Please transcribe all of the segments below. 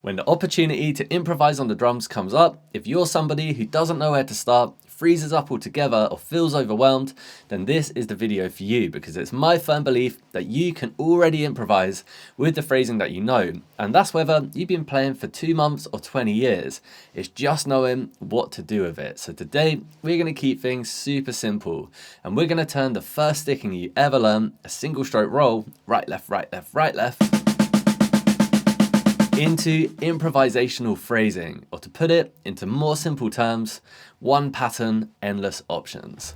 When the opportunity to improvise on the drums comes up, if you're somebody who doesn't know where to start, freezes up altogether, or feels overwhelmed, then this is the video for you, because it's my firm belief that you can already improvise with the phrasing that you know, and that's whether you've been playing for 2 months or 20 years. It's just knowing what to do with it. So today we're going to keep things super simple, and we're going to turn the first sticking you ever learned, a single stroke roll, right left right left right left, into improvisational phrasing, or to put it into more simple terms, one pattern, endless options.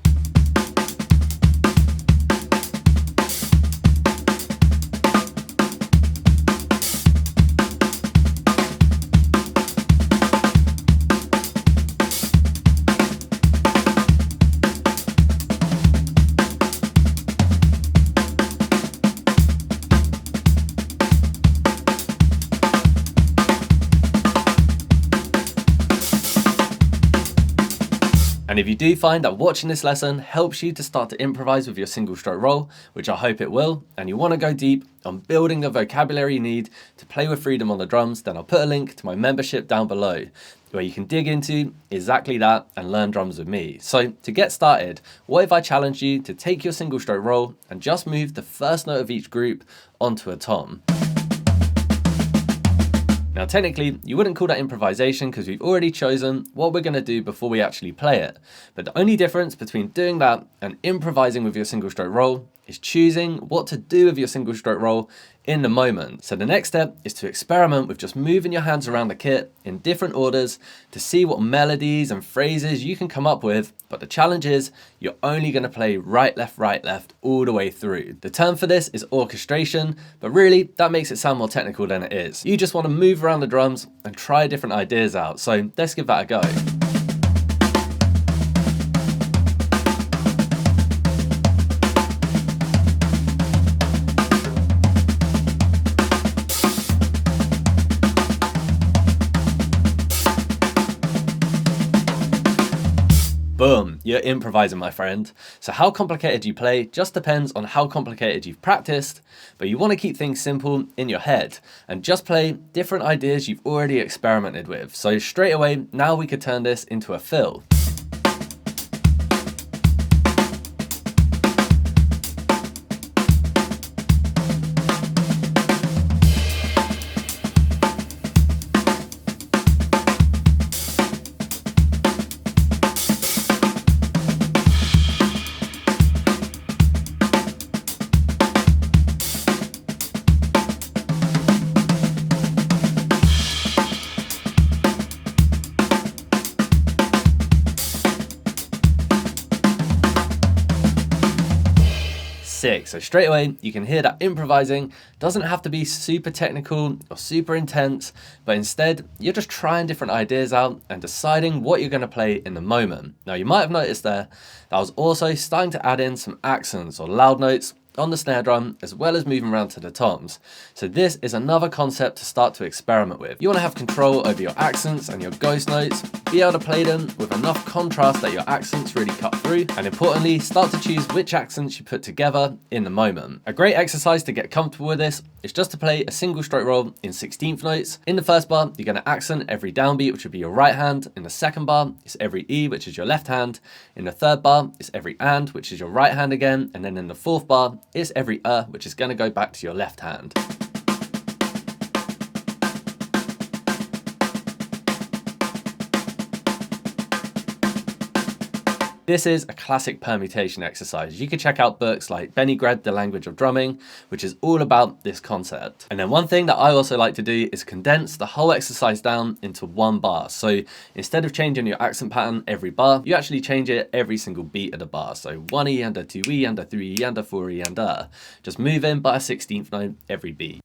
And if you do find that watching this lesson helps you to start to improvise with your single stroke roll, which I hope it will, and you want to go deep on building the vocabulary you need to play with freedom on the drums, then I'll put a link to my membership down below, where you can dig into exactly that and learn drums with me. So to get started, what if I challenged you to take your single stroke roll and just move the first note of each group onto a tom? Now technically, you wouldn't call that improvisation because we've already chosen what we're going to do before we actually play it. But the only difference between doing that and improvising with your single stroke roll is choosing what to do with your single stroke roll in the moment. So the next step is to experiment with just moving your hands around the kit in different orders to see what melodies and phrases you can come up with. But the challenge is you're only going to play right left all the way through. The term for this is orchestration, but really that makes it sound more technical than it is. You just want to move around the drums and try different ideas out. So let's give that a go. Boom, you're improvising, my friend. So how complicated you play just depends on how complicated you've practiced, but you want to keep things simple in your head and just play different ideas you've already experimented with. So straight away, now we could turn this into a fill. So straight away, you can hear that improvising doesn't have to be super technical or super intense, but instead you're just trying different ideas out and deciding what you're going to play in the moment. Now you might have noticed there that I was also starting to add in some accents or loud notes on the snare drum, as well as moving around to the toms. So this is another concept to start to experiment with. You want to have control over your accents and your ghost notes, be able to play them with enough contrast that your accents really cut through, and importantly, start to choose which accents you put together in the moment. A great exercise to get comfortable with this is just to play a single stroke roll in 16th notes. In the first bar, you're going to accent every downbeat, which would be your right hand. In the second bar, it's every E, which is your left hand. In the third bar, it's every and, which is your right hand again. And then in the fourth bar, it's every which is going to go back to your left hand. This is a classic permutation exercise. You can check out books like Benny Greb, The Language of Drumming, which is all about this concept. And then one thing that I also like to do is condense the whole exercise down into one bar. So instead of changing your accent pattern every bar, you actually change it every single beat of the bar. So 1E and a 2E and a 3E and a 4E and a. Just move in by a 16th note every beat.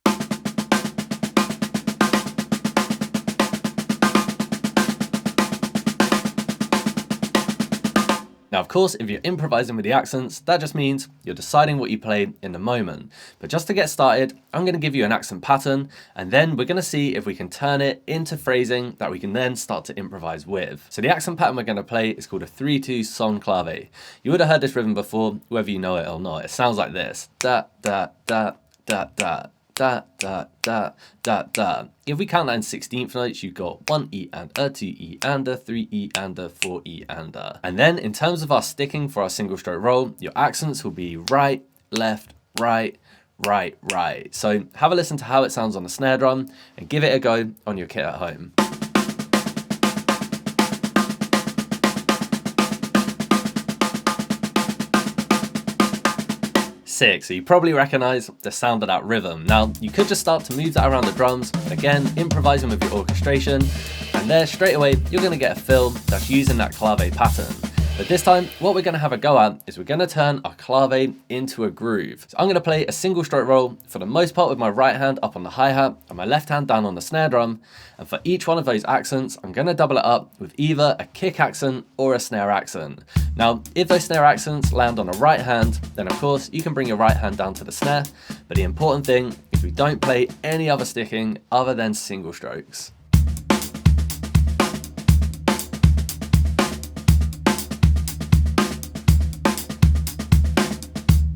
Now, of course, if you're improvising with the accents, that just means you're deciding what you play in the moment. But just to get started, I'm going to give you an accent pattern, and then we're going to see if we can turn it into phrasing that we can then start to improvise with. So the accent pattern we're going to play is called a 3-2 son clave. You would have heard this rhythm before, whether you know it or not. It sounds like this. Da, da, da, da, da, da, da, da, da, da. If we count that in 16th notes, you've got 1 E and a, 2 E and a, 3 E and a, 4 E and a. And then in terms of our sticking for our single stroke roll, your accents will be right, left, right, right, right. So have a listen to how it sounds on the snare drum and give it a go on your kit at home. Sick, so you probably recognize the sound of that rhythm. Now, you could just start to move that around the drums, again, improvising with your orchestration, and there straight away, you're gonna get a fill that's using that clave pattern. But this time, what we're gonna have a go at is we're gonna turn our clave into a groove. So I'm gonna play a single stroke roll for the most part with my right hand up on the hi-hat and my left hand down on the snare drum. And for each one of those accents, I'm gonna double it up with either a kick accent or a snare accent. Now, if those snare accents land on a right hand, then of course you can bring your right hand down to the snare. But the important thing is we don't play any other sticking other than single strokes.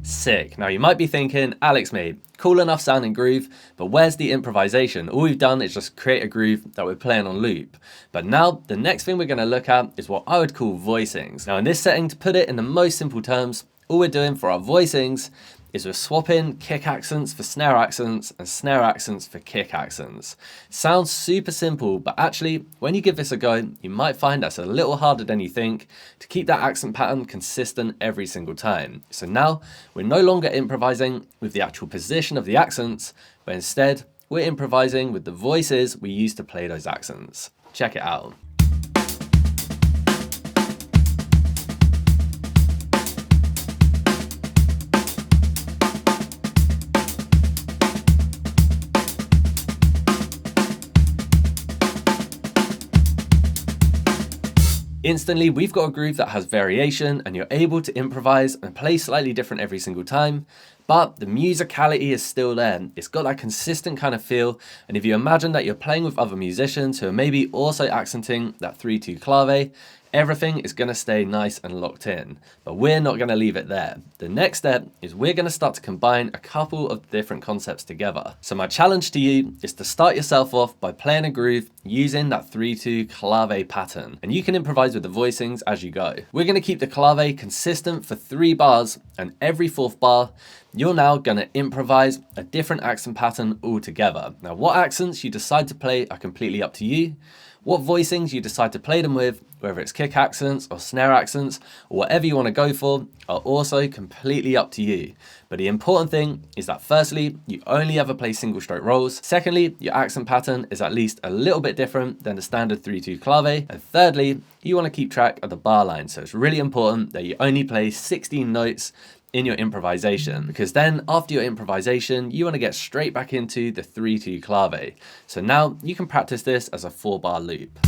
Sick. Now you might be thinking, Alex mate, cool enough sounding groove, but where's the improvisation? All we've done is just create a groove that we're playing on loop. But now the next thing we're going to look at is what I would call voicings. Now in this setting, to put it in the most simple terms, all we're doing for our voicings is we're swapping kick accents for snare accents and snare accents for kick accents. Sounds super simple, but actually when you give this a go, you might find that's a little harder than you think to keep that accent pattern consistent every single time. So now we're no longer improvising with the actual position of the accents, but instead we're improvising with the voices we use to play those accents. Check it out. Instantly, we've got a groove that has variation and you're able to improvise and play slightly different every single time, but the musicality is still there. It's got that consistent kind of feel. And if you imagine that you're playing with other musicians who are maybe also accenting that 3-2 clave, everything is going to stay nice and locked in, but we're not going to leave it there. The next step is we're going to start to combine a couple of different concepts together. So my challenge to you is to start yourself off by playing a groove using that 3-2 clave pattern, and you can improvise with the voicings as you go. We're going to keep the clave consistent for 3 bars, and every 4th bar, you're now going to improvise a different accent pattern altogether. Now, what accents you decide to play are completely up to you. What voicings you decide to play them with, whether it's kick accents or snare accents or whatever you want to go for, are also completely up to you. But the important thing is that firstly, you only ever play single stroke rolls. Secondly, your accent pattern is at least a little bit different than the standard 3-2 clave. And thirdly, you want to keep track of the bar line. So it's really important that you only play 16 notes in your improvisation, because then after your improvisation, you want to get straight back into the 3-2 clave. So now you can practice this as a 4-bar loop.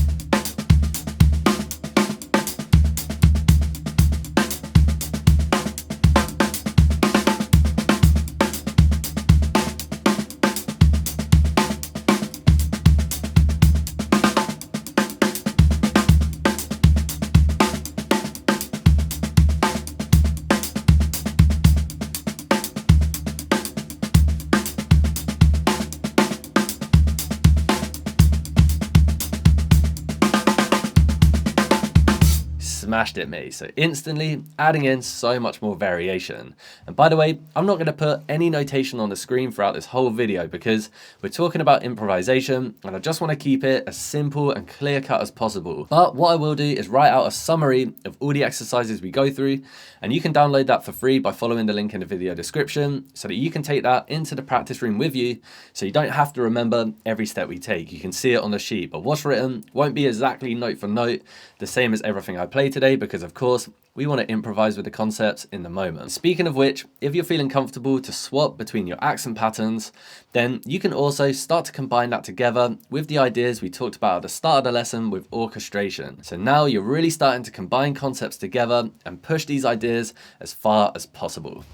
Smashed it, mate. So instantly adding in so much more variation. And by the way, I'm not going to put any notation on the screen throughout this whole video because we're talking about improvisation and I just want to keep it as simple and clear cut as possible. But what I will do is write out a summary of all the exercises we go through, and you can download that for free by following the link in the video description so that you can take that into the practice room with you so you don't have to remember every step we take. You can see it on the sheet, but what's written won't be exactly note for note the same as everything I play today, because of course we want to improvise with the concepts in the moment. Speaking of which, if you're feeling comfortable to swap between your accent patterns, then you can also start to combine that together with the ideas we talked about at the start of the lesson with orchestration. So now you're really starting to combine concepts together and push these ideas as far as possible.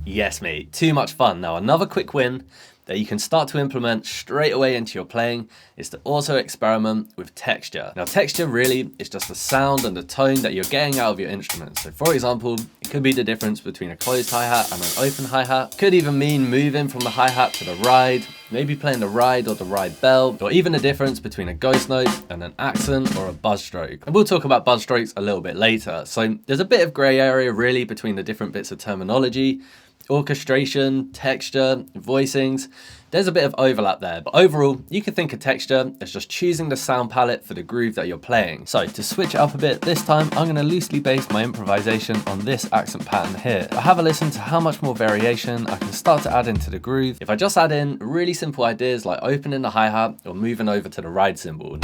Yes, mate, too much fun. Now, another quick win. that you can start to implement straight away into your playing is to also experiment with texture. Now, texture really is just the sound and the tone that you're getting out of your instrument. So for example, it could be the difference between a closed hi-hat and an open hi-hat. Could even mean moving from the hi-hat to the ride, maybe playing the ride or the ride bell, or even the difference between a ghost note and an accent or a buzz stroke. And we'll talk about buzz strokes a little bit later. So there's a bit of gray area really between the different bits of terminology. Orchestration, texture, voicings, there's a bit of overlap there, but overall you can think of texture as just choosing the sound palette for the groove that you're playing. So to switch it up a bit, this time I'm going to loosely base my improvisation on this accent pattern here. But have a listen to how much more variation I can start to add into the groove if I just add in really simple ideas like opening the hi-hat or moving over to the ride cymbal.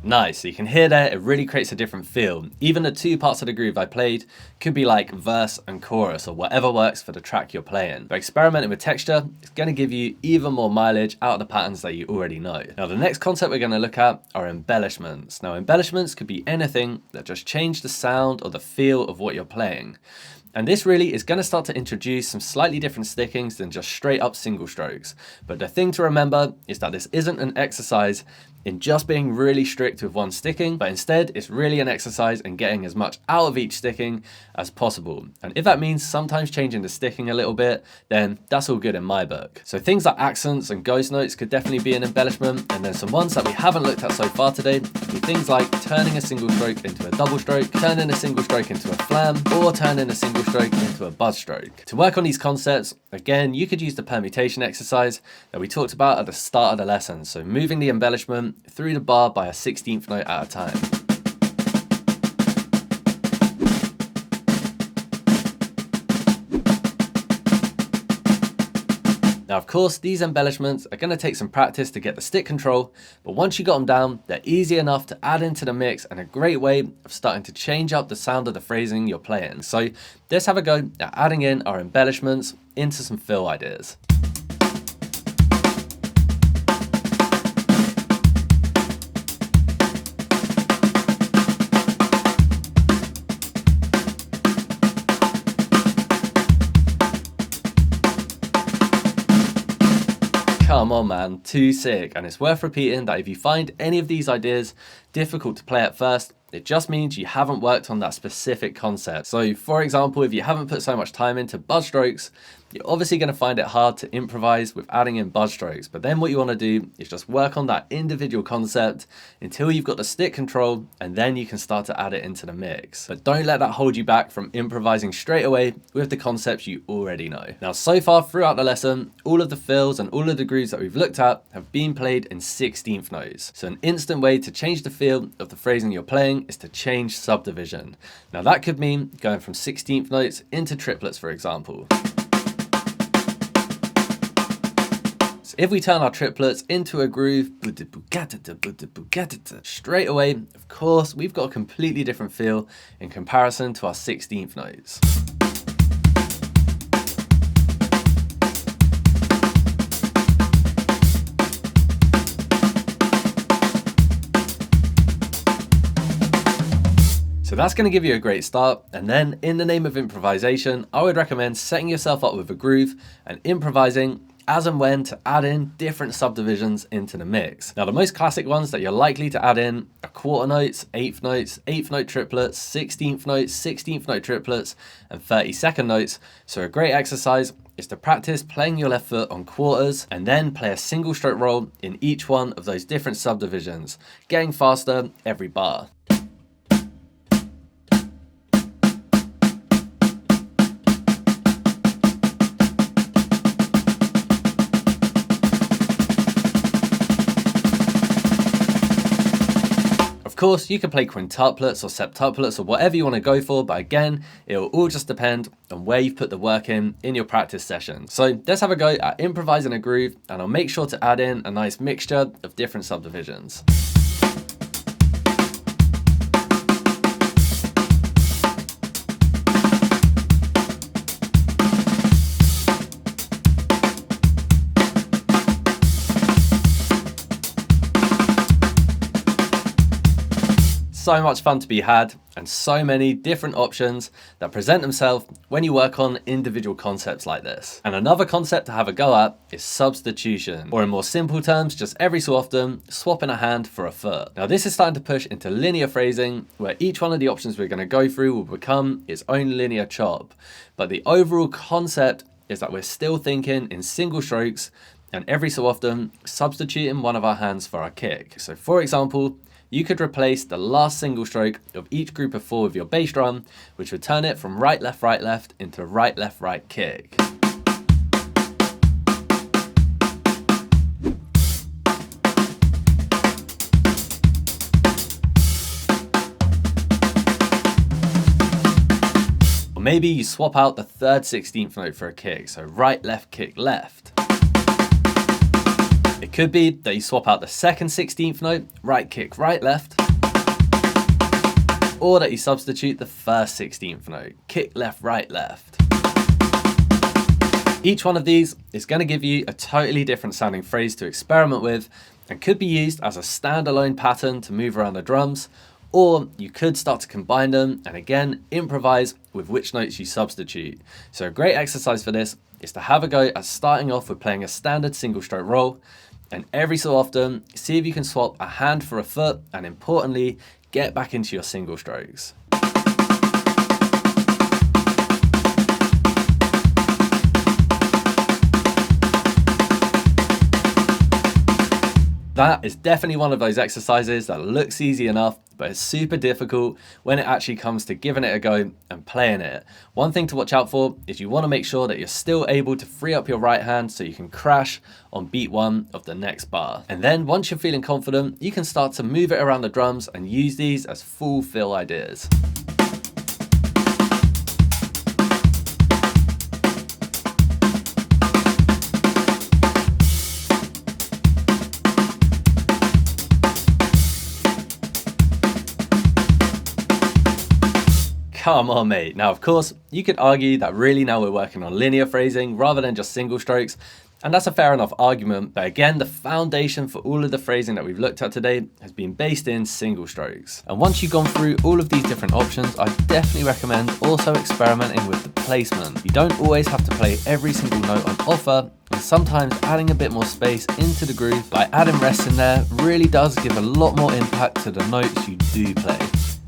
Nice, so you can hear there, it really creates a different feel. Even the two parts of the groove I played could be like verse and chorus or whatever works for the track you're playing. But experimenting with texture is going to give you even more mileage out of the patterns that you already know. Now the next concept we're going to look at are embellishments. Now embellishments could be anything that just change the sound or the feel of what you're playing. And this really is going to start to introduce some slightly different stickings than just straight up single strokes. But the thing to remember is that this isn't an exercise in just being really strict with one sticking, but instead it's really an exercise in getting as much out of each sticking as possible. And if that means sometimes changing the sticking a little bit, then that's all good in my book. So things like accents and ghost notes could definitely be an embellishment. And then some ones that we haven't looked at so far today could be things like turning a single stroke into a double stroke, turning a single stroke into a flam, or turning a single stroke into a buzz stroke. To work on these concepts, again, you could use the permutation exercise that we talked about at the start of the lesson. So moving the embellishment through the bar by a 16th note at a time. Now, of course, these embellishments are going to take some practice to get the stick control, but once you got them down, they're easy enough to add into the mix and a great way of starting to change up the sound of the phrasing you're playing. So let's have a go at adding in our embellishments into some fill ideas. Come on man, too sick. And it's worth repeating that if you find any of these ideas difficult to play at first, it just means you haven't worked on that specific concept. So for example, if you haven't put so much time into buzz strokes, you're obviously going to find it hard to improvise with adding in buzz strokes. But then what you want to do is just work on that individual concept until you've got the stick control, and then you can start to add it into the mix. But don't let that hold you back from improvising straight away with the concepts you already know. Now, so far throughout the lesson, all of the fills and all of the grooves that we've looked at have been played in 16th notes. So an instant way to change the feel of the phrasing you're playing is to change subdivision. Now that could mean going from 16th notes into triplets, for example. So if we turn our triplets into a groove, straight away, of course, we've got a completely different feel in comparison to our 16th notes. So that's going to give you a great start, and then in the name of improvisation, I would recommend setting yourself up with a groove and improvising as and when to add in different subdivisions into the mix. Now the most classic ones that you're likely to add in are quarter notes, eighth note triplets, 16th notes, 16th note triplets, and 32nd notes. So a great exercise is to practice playing your left foot on quarters and then play a single stroke roll in each one of those different subdivisions, getting faster every bar. Of course, you can play quintuplets or septuplets or whatever you want to go for, but again, it will all just depend on where you've put the work in your practice session. So let's have a go at improvising a groove, and I'll make sure to add in a nice mixture of different subdivisions. So much fun to be had, and so many different options that present themselves when you work on individual concepts like this. And another concept to have a go at is substitution, or in more simple terms, just every so often swapping a hand for a foot. Now this is starting to push into linear phrasing, where each one of the options we're going to go through will become its own linear chop. But the overall concept is that we're still thinking in single strokes, and every so often substituting one of our hands for our kick. So for example, you could replace the last single stroke of each group of 4 with your bass drum, which would turn it from right, left into right, right kick. Or maybe you swap out the 3rd 16th note for a kick, so right, left, kick, left. It could be that you swap out the 2nd 16th note, right kick, right left, or that you substitute the 1st 16th note, kick left, right left. Each one of these is going to give you a totally different sounding phrase to experiment with, and could be used as a standalone pattern to move around the drums, or you could start to combine them and again improvise with which notes you substitute. So a great exercise for this is to have a go at starting off with playing a standard single stroke roll, and every so often see if you can swap a hand for a foot, and importantly get back into your single strokes. That is definitely one of those exercises that looks easy enough, but it's super difficult when it actually comes to giving it a go and playing it. One thing to watch out for is you want to make sure that you're still able to free up your right hand so you can crash on beat 1 of the next bar. And then once you're feeling confident, you can start to move it around the drums and use these as full fill ideas. Come on, mate. Now, of course, you could argue that really now we're working on linear phrasing rather than just single strokes, and that's a fair enough argument, but again, the foundation for all of the phrasing that we've looked at today has been based in single strokes. And once you've gone through all of these different options, I definitely recommend also experimenting with the placement. You don't always have to play every single note on offer, and sometimes adding a bit more space into the groove by adding rests in there really does give a lot more impact to the notes you do play.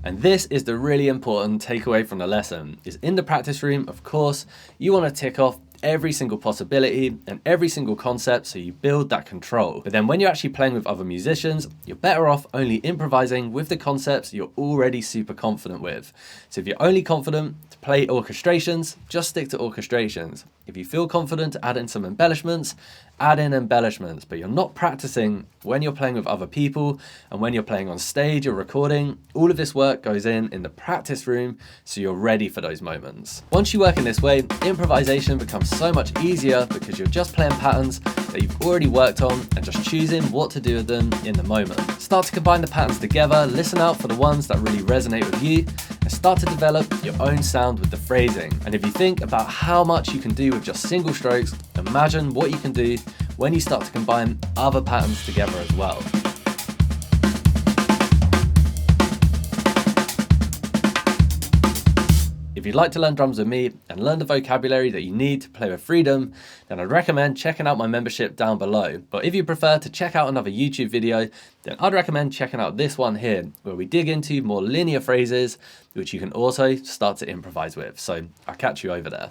And this is the really important takeaway from the lesson, is in the practice room, of course, you want to tick off every single possibility and every single concept so you build that control. But then when you're actually playing with other musicians, you're better off only improvising with the concepts you're already super confident with. So if you're only confident to play orchestrations, just stick to orchestrations. If you feel confident to add in some embellishments, add in embellishments, but you're not practicing when you're playing with other people and when you're playing on stage or recording. All of this work goes in the practice room so you're ready for those moments. Once you work in this way, improvisation becomes so much easier because you're just playing patterns that you've already worked on and just choosing what to do with them in the moment. Start to combine the patterns together, listen out for the ones that really resonate with you, and start to develop your own sound with the phrasing. And if you think about how much you can do with just single strokes, imagine what you can do when you start to combine other patterns together as well. If you'd like to learn drums with me and learn the vocabulary that you need to play with freedom, then I'd recommend checking out my membership down below. But if you prefer to check out another YouTube video, then I'd recommend checking out this one here, where we dig into more linear phrases, which you can also start to improvise with. So I'll catch you over there.